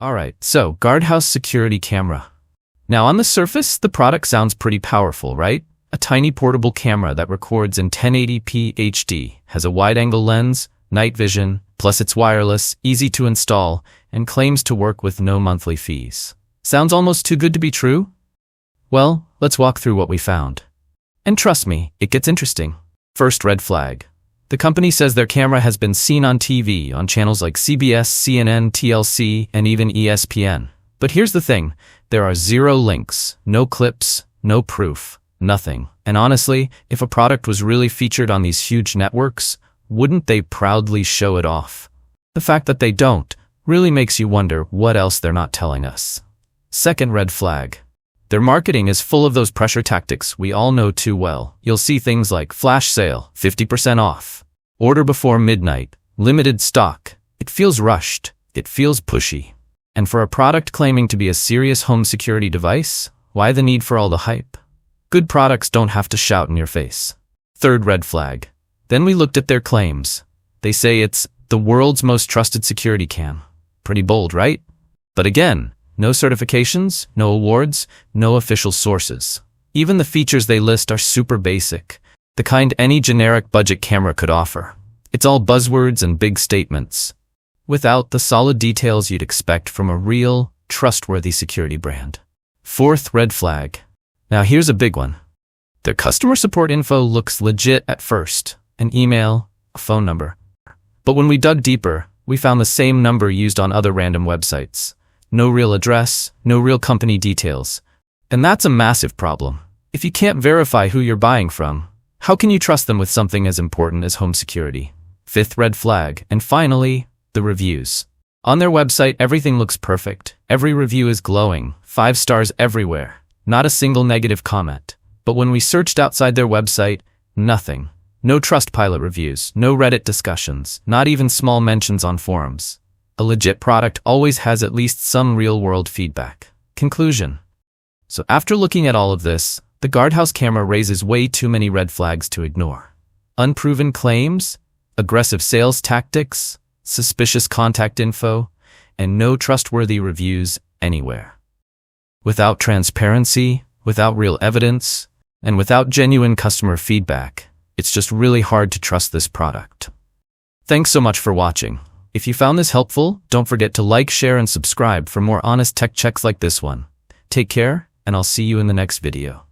Alright, so GuardHouse security camera. Now on the surface, the product sounds pretty powerful, right? A tiny portable camera that records in 1080p HD, has a wide-angle lens, night vision, plus it's wireless, easy to install, and claims to work with no monthly fees. Sounds almost too good to be true? Well, let's walk through what we found. And trust me, it gets interesting. First red flag. The company says their camera has been seen on TV on channels like CBS, CNN, TLC, and even ESPN. But here's the thing, there are zero links, no clips, no proof, nothing. And honestly, if a product was really featured on these huge networks, wouldn't they proudly show it off? The fact that they don't really makes you wonder what else they're not telling us. Second red flag. Their marketing is full of those pressure tactics we all know too well. You'll see things like flash sale, 50% off, order before midnight, limited stock. It feels rushed. It feels pushy. And for a product claiming to be a serious home security device, why the need for all the hype? Good products don't have to shout in your face. Third red flag. Then we looked at their claims. They say it's the world's most trusted security cam. Pretty bold, right? But again, no certifications, no awards, no official sources. Even the features they list are super basic, the kind any generic budget camera could offer. It's all buzzwords and big statements, without the solid details you'd expect from a real, trustworthy security brand. Fourth red flag. Now here's a big one. Their customer support info looks legit at first. An email, a phone number. But when we dug deeper, we found the same number used on other random websites. No real address, no real company details. And that's a massive problem. If you can't verify who you're buying from, how can you trust them with something as important as home security? Fifth red flag. And finally, the reviews. On their website, everything looks perfect. Every review is glowing, 5 stars everywhere. Not a single negative comment. But when we searched outside their website, nothing. No Trustpilot reviews, no Reddit discussions, not even small mentions on forums. A legit product always has at least some real-world feedback. Conclusion. So after looking at all of this, the GuardHouse camera raises way too many red flags to ignore. Unproven claims, aggressive sales tactics, suspicious contact info, and no trustworthy reviews anywhere. Without transparency, without real evidence, and without genuine customer feedback, it's just really hard to trust this product. Thanks so much for watching. If you found this helpful, don't forget to like, share, and subscribe for more honest tech checks like this one. Take care, and I'll see you in the next video.